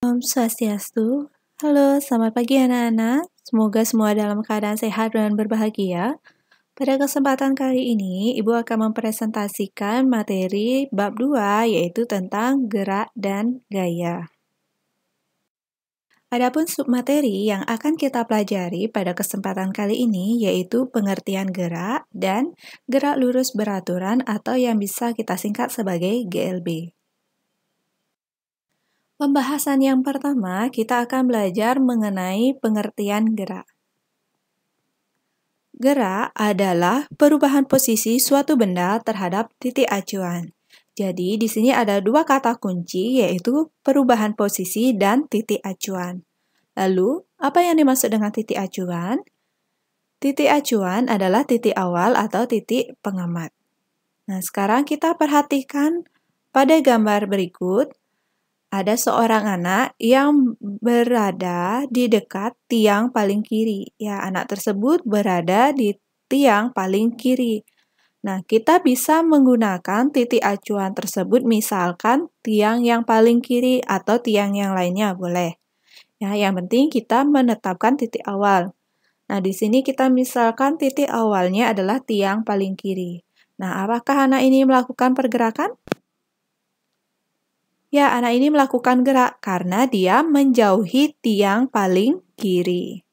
Om Swastiastu. Halo, selamat pagi anak-anak. Semoga semua dalam keadaan sehat dan berbahagia. Pada kesempatan kali ini, Ibu akan mempresentasikan materi bab 2, yaitu tentang gerak dan gaya. Adapun submateri yang akan kita pelajari pada kesempatan kali ini yaitu pengertian gerak dan gerak lurus beraturan atau yang bisa kita singkat sebagai GLB. Pembahasan yang pertama, kita akan belajar mengenai pengertian gerak. Gerak adalah perubahan posisi suatu benda terhadap titik acuan. Jadi, di sini ada dua kata kunci, yaitu perubahan posisi dan titik acuan. Lalu, apa yang dimaksud dengan titik acuan? Titik acuan adalah titik awal atau titik pengamat. Nah, sekarang kita perhatikan pada gambar berikut. Ada seorang anak yang berada di dekat tiang paling kiri. Ya, anak tersebut berada di tiang paling kiri. Nah, kita bisa menggunakan titik acuan tersebut, misalkan tiang yang paling kiri atau tiang yang lainnya boleh. Ya, yang penting kita menetapkan titik awal. Nah, di sini kita misalkan titik awalnya adalah tiang paling kiri. Nah, apakah anak ini melakukan pergerakan? Ya, anak ini melakukan gerak karena dia menjauhi tiang paling kiri.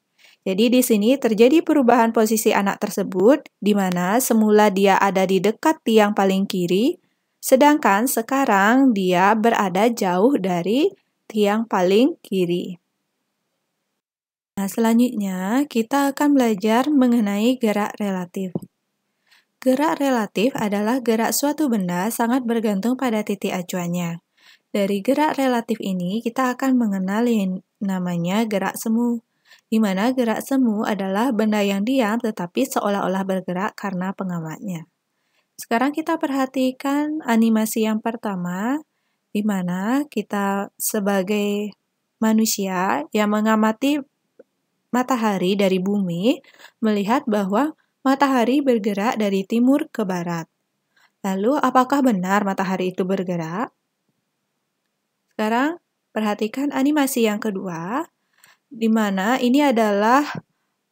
Jadi di sini terjadi perubahan posisi anak tersebut, di mana semula dia ada di dekat tiang paling kiri, sedangkan sekarang dia berada jauh dari tiang paling kiri. Nah, selanjutnya kita akan belajar mengenai gerak relatif. Gerak relatif adalah gerak suatu benda sangat bergantung pada titik acuannya. Dari gerak relatif ini, kita akan mengenal yang namanya gerak semu, di mana gerak semu adalah benda yang diam tetapi seolah-olah bergerak karena pengamatnya. Sekarang kita perhatikan animasi yang pertama, di mana kita sebagai manusia yang mengamati matahari dari bumi, melihat bahwa matahari bergerak dari timur ke barat. Lalu, apakah benar matahari itu bergerak? Sekarang, perhatikan animasi yang kedua, di mana ini adalah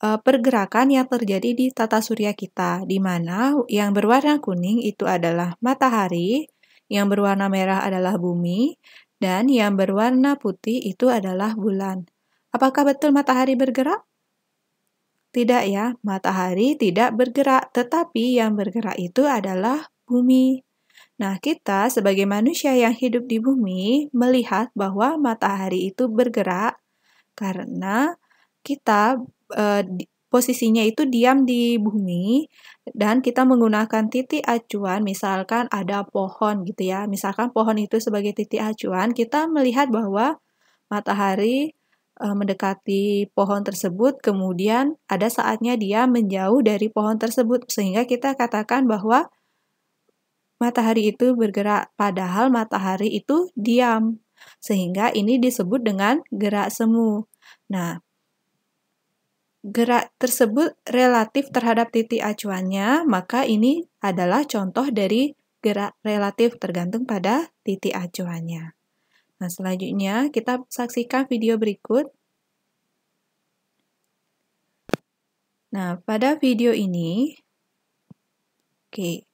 pergerakan yang terjadi di tata surya kita, di mana yang berwarna kuning itu adalah matahari, yang berwarna merah adalah bumi, dan yang berwarna putih itu adalah bulan. Apakah betul matahari bergerak? Tidak ya, matahari tidak bergerak, tetapi yang bergerak itu adalah bumi. Nah, kita sebagai manusia yang hidup di bumi melihat bahwa matahari itu bergerak karena kita posisinya itu diam di bumi dan kita menggunakan titik acuan, misalkan ada pohon gitu ya. Misalkan pohon itu sebagai titik acuan, kita melihat bahwa matahari mendekati pohon tersebut, kemudian ada saatnya dia menjauh dari pohon tersebut sehingga kita katakan bahwa matahari itu bergerak, padahal matahari itu diam. Sehingga ini disebut dengan gerak semu. Nah, gerak tersebut relatif terhadap titik acuannya, maka ini adalah contoh dari gerak relatif tergantung pada titik acuannya. Nah, selanjutnya kita saksikan video berikut. Nah, pada video ini, oke.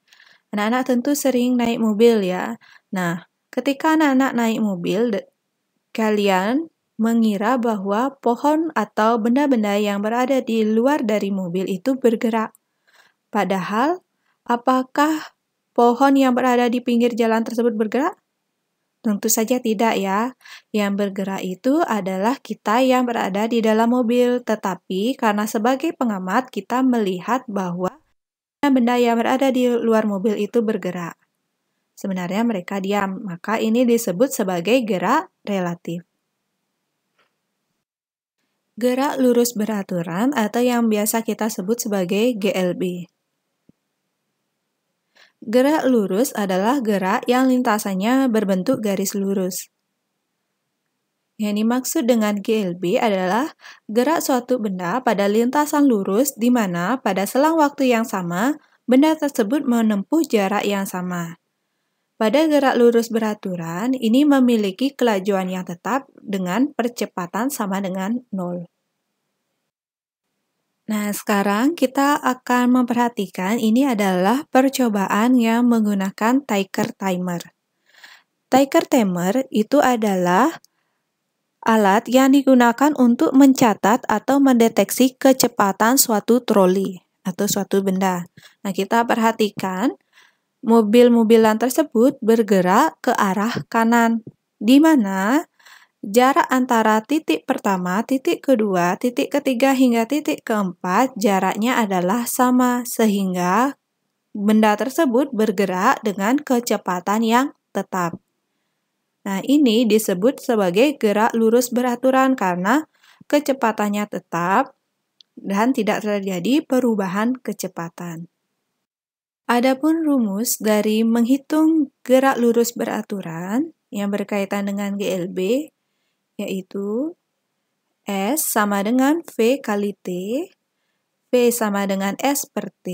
Anak-anak tentu sering naik mobil ya. Nah, ketika anak-anak naik mobil, kalian mengira bahwa pohon atau benda-benda yang berada di luar dari mobil itu bergerak. Padahal, apakah pohon yang berada di pinggir jalan tersebut bergerak? Tentu saja tidak ya. Yang bergerak itu adalah kita yang berada di dalam mobil. Tetapi karena sebagai pengamat kita melihat bahwa benda yang berada di luar mobil itu bergerak. Sebenarnya mereka diam, maka ini disebut sebagai gerak relatif. Gerak lurus beraturan atau yang biasa kita sebut sebagai GLB. Gerak lurus adalah gerak yang lintasannya berbentuk garis lurus. Yang dimaksud dengan GLB adalah gerak suatu benda pada lintasan lurus di mana pada selang waktu yang sama, benda tersebut menempuh jarak yang sama. Pada gerak lurus beraturan, ini memiliki kelajuan yang tetap dengan percepatan sama dengan 0. Nah, sekarang kita akan memperhatikan ini adalah percobaan yang menggunakan Tykwer timer. Tykwer timer itu adalah alat yang digunakan untuk mencatat atau mendeteksi kecepatan suatu troli atau suatu benda. Nah, kita perhatikan mobil-mobilan tersebut bergerak ke arah kanan, di mana jarak antara titik pertama, titik kedua, titik ketiga, hingga titik keempat jaraknya adalah sama, sehingga benda tersebut bergerak dengan kecepatan yang tetap. Nah, ini disebut sebagai gerak lurus beraturan karena kecepatannya tetap dan tidak terjadi perubahan kecepatan. Adapun rumus dari menghitung gerak lurus beraturan yang berkaitan dengan GLB yaitu S sama dengan V kali T, V sama dengan S per T,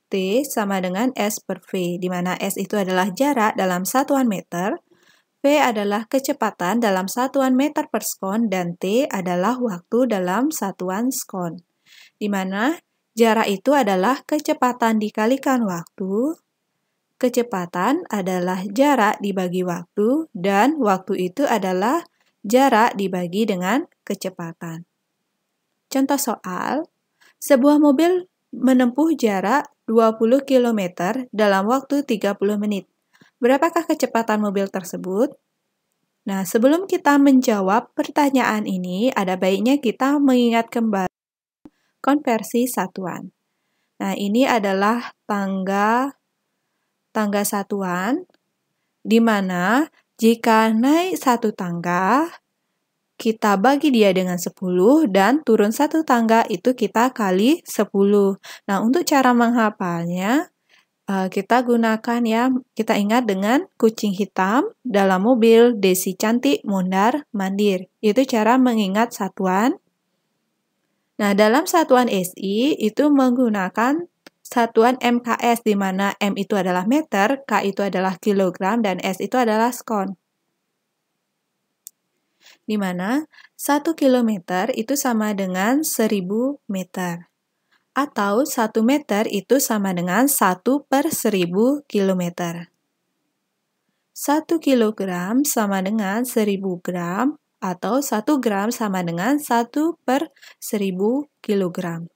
T sama dengan S per V, di mana S itu adalah jarak dalam satuan meter, V adalah kecepatan dalam satuan meter per sekon, dan T adalah waktu dalam satuan sekon, di mana jarak itu adalah kecepatan dikalikan waktu, kecepatan adalah jarak dibagi waktu, dan waktu itu adalah jarak dibagi dengan kecepatan. Contoh soal, sebuah mobil menempuh jarak 20 km dalam waktu 30 menit. Berapakah kecepatan mobil tersebut? Nah, sebelum kita menjawab pertanyaan ini, ada baiknya kita mengingat kembali konversi satuan. Nah, ini adalah tangga satuan, di mana jika naik satu tangga, kita bagi dia dengan 10 dan turun satu tangga itu kita kali 10. Nah, untuk cara menghafalnya, kita gunakan ya, kita ingat dengan kucing hitam dalam mobil, Desi cantik, mondar, mandir. Itu cara mengingat satuan. Nah, dalam satuan SI itu menggunakan satuan MKS, di mana M itu adalah meter, K itu adalah kilogram, dan S itu adalah sekon. Di mana 1 kilometer itu sama dengan 1000 meter. Atau 1 meter itu sama dengan 1 per 1000 kilometer. 1 kilogram sama dengan 1000 gram, atau 1 gram sama dengan 1 per 1000 kilogram.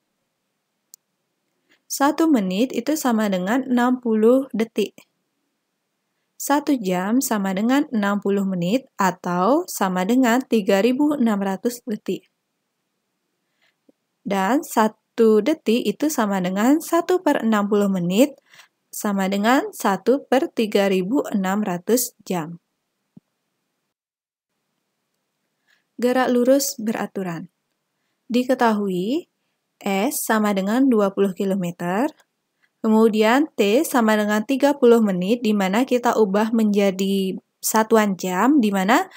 1 menit itu sama dengan 60 detik. 1 jam sama dengan 60 menit atau sama dengan 3600 detik. Dan 1 detik itu sama dengan 1 per 60 menit sama dengan 1 per 3600 jam. Gerak lurus beraturan. Diketahui S sama dengan 20 km, kemudian T sama dengan 30 menit, di mana kita ubah menjadi satuan jam, di mana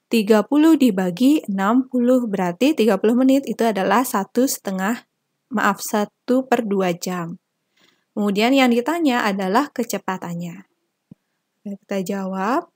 30 dibagi 60, berarti 30 menit itu adalah 1 per 2 jam. Kemudian yang ditanya adalah kecepatannya. Kita jawab.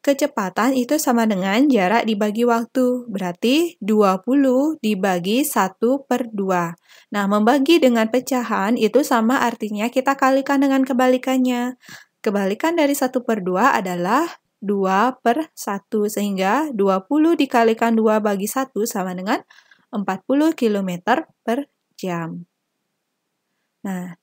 Kecepatan itu sama dengan jarak dibagi waktu, berarti 20 dibagi 1 per 2. Nah, membagi dengan pecahan itu sama artinya kita kalikan dengan kebalikannya. Kebalikan dari 1 per 2 adalah 2 per 1, sehingga 20 dikalikan 2 bagi 1 sama dengan 40 km per jam. Nah,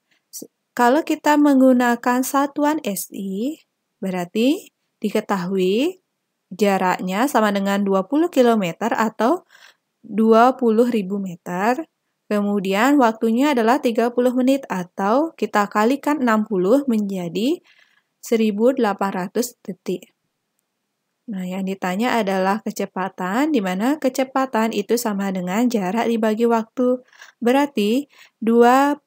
kalau kita menggunakan satuan SI, berarti diketahui jaraknya sama dengan 20 km atau 20.000 meter. Kemudian waktunya adalah 30 menit atau kita kalikan 60 menjadi 1800 detik. Nah, yang ditanya adalah kecepatan, di mana kecepatan itu sama dengan jarak dibagi waktu. Berarti 20.000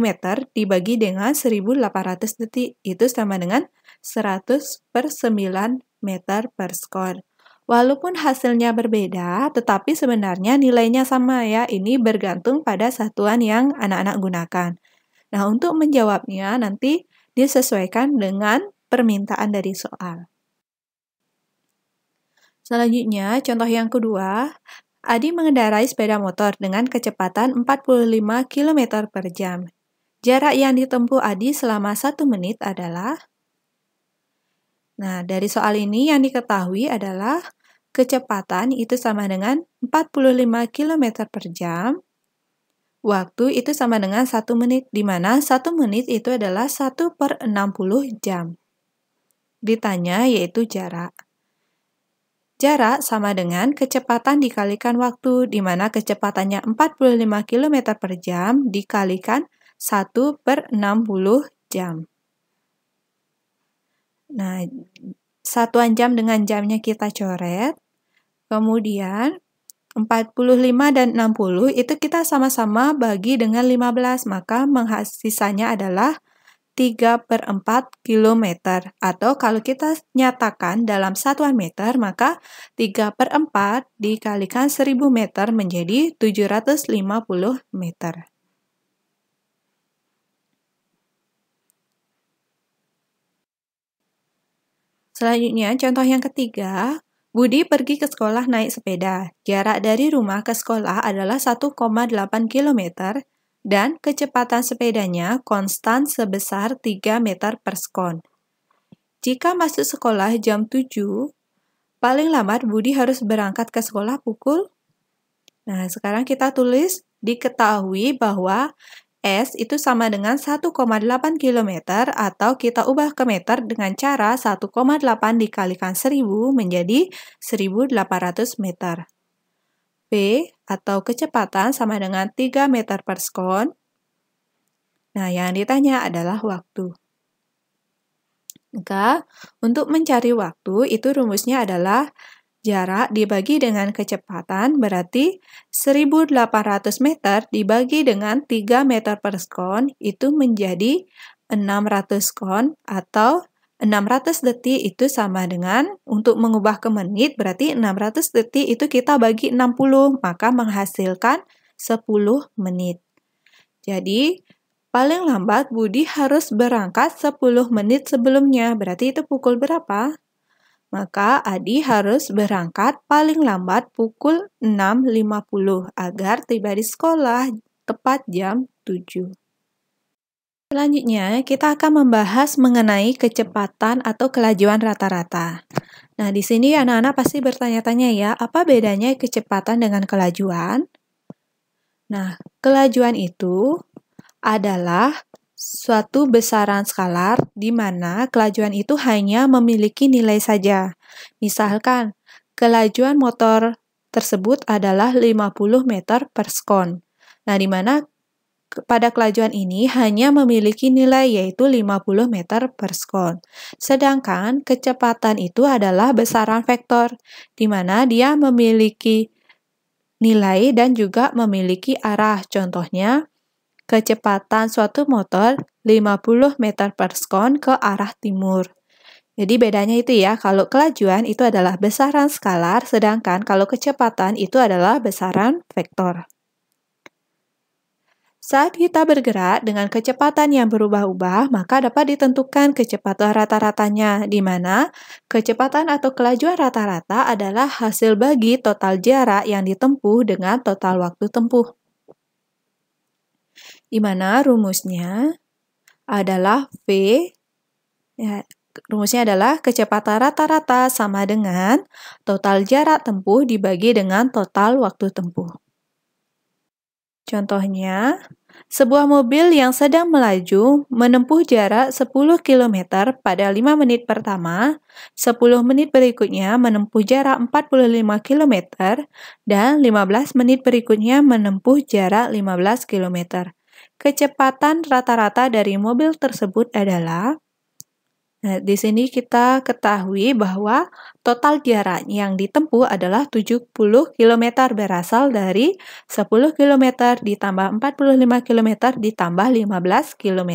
meter dibagi dengan 1800 detik, itu sama dengan 100 per 9 meter per sekon. Walaupun hasilnya berbeda, tetapi sebenarnya nilainya sama ya. Ini bergantung pada satuan yang anak-anak gunakan. Nah, untuk menjawabnya nanti disesuaikan dengan permintaan dari soal. Selanjutnya, contoh yang kedua, Adi mengendarai sepeda motor dengan kecepatan 45 km per jam. Jarak yang ditempuh Adi selama 1 menit adalah... Nah, dari soal ini yang diketahui adalah kecepatan itu sama dengan 45 km per jam. Waktu itu sama dengan 1 menit, di mana 1 menit itu adalah 1/60 jam. Ditanya yaitu jarak. Jarak sama dengan kecepatan dikalikan waktu, di mana kecepatannya 45 km per jam dikalikan 1/60 jam. Nah, satuan jam dengan jamnya kita coret. Kemudian 45 dan 60 itu kita sama-sama bagi dengan 15, maka sisanya adalah 3/4 km. Atau kalau kita nyatakan dalam satuan meter, maka 3/4 dikalikan 1000 meter menjadi 750 meter. Selanjutnya, contoh yang ketiga, Budi pergi ke sekolah naik sepeda. Jarak dari rumah ke sekolah adalah 1,8 km dan kecepatan sepedanya konstan sebesar 3 meter per sekon. Jika masuk sekolah jam 7, paling lambat Budi harus berangkat ke sekolah pukul... Nah, sekarang kita tulis diketahui bahwa S itu sama dengan 1,8 km atau kita ubah ke meter dengan cara 1,8 dikalikan 1000 menjadi 1800 meter. P atau kecepatan sama dengan 3 meter per sekon. Nah, yang ditanya adalah waktu. Maka, untuk mencari waktu itu rumusnya adalah jarak dibagi dengan kecepatan berarti 1800 meter dibagi dengan 3 meter per sekon itu menjadi 600 sekon atau 600 detik itu sama dengan untuk mengubah ke menit berarti 600 detik itu kita bagi 60 maka menghasilkan 10 menit. Jadi paling lambat Budi harus berangkat 10 menit sebelumnya berarti itu pukul berapa? Maka Adi harus berangkat paling lambat pukul 6.50 agar tiba di sekolah tepat jam 7. Selanjutnya, kita akan membahas mengenai kecepatan atau kelajuan rata-rata. Nah, di sini anak-anak pasti bertanya-tanya ya, apa bedanya kecepatan dengan kelajuan? Nah, kelajuan itu adalah suatu besaran skalar di mana kelajuan itu hanya memiliki nilai saja. Misalkan, kelajuan motor tersebut adalah 50 meter per sekon. Nah, di mana pada kelajuan ini hanya memiliki nilai yaitu 50 meter per sekon. Sedangkan kecepatan itu adalah besaran vektor, di mana dia memiliki nilai dan juga memiliki arah. Contohnya, kecepatan suatu motor 50 meter per sekon ke arah timur. Jadi bedanya itu ya, kalau kelajuan itu adalah besaran skalar, sedangkan kalau kecepatan itu adalah besaran vektor. Saat kita bergerak dengan kecepatan yang berubah-ubah, maka dapat ditentukan kecepatan rata-ratanya, di mana kecepatan atau kelajuan rata-rata adalah hasil bagi total jarak yang ditempuh dengan total waktu tempuh. Di mana rumusnya adalah V, ya, rumusnya adalah kecepatan rata-rata sama dengan total jarak tempuh dibagi dengan total waktu tempuh. Contohnya, sebuah mobil yang sedang melaju menempuh jarak 10 km pada 5 menit pertama, 10 menit berikutnya menempuh jarak 45 km, dan 15 menit berikutnya menempuh jarak 15 km. Kecepatan rata-rata dari mobil tersebut adalah, nah, di sini kita ketahui bahwa total jarak yang ditempuh adalah 70 km berasal dari 10 km ditambah 45 km ditambah 15 km.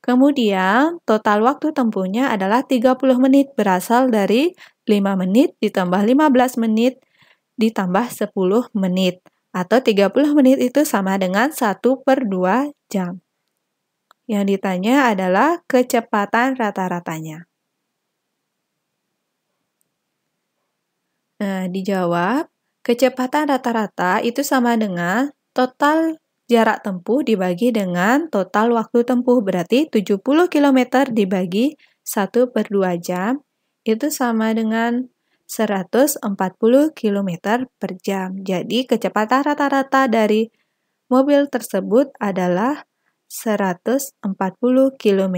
Kemudian, total waktu tempuhnya adalah 30 menit berasal dari 5 menit ditambah 15 menit ditambah 10 menit. Atau 30 menit itu sama dengan 1/2 jam. Yang ditanya adalah kecepatan rata-ratanya. Nah, dijawab, kecepatan rata-rata itu sama dengan total jarak tempuh dibagi dengan total waktu tempuh. Berarti 70 km dibagi 1/2 jam, itu sama dengan 140 km per jam. Jadi, kecepatan rata-rata dari mobil tersebut adalah 140 km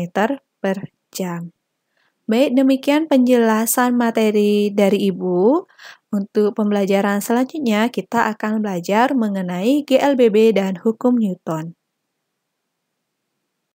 per jam. Baik, demikian penjelasan materi dari Ibu. Untuk pembelajaran selanjutnya, kita akan belajar mengenai GLBB dan hukum Newton.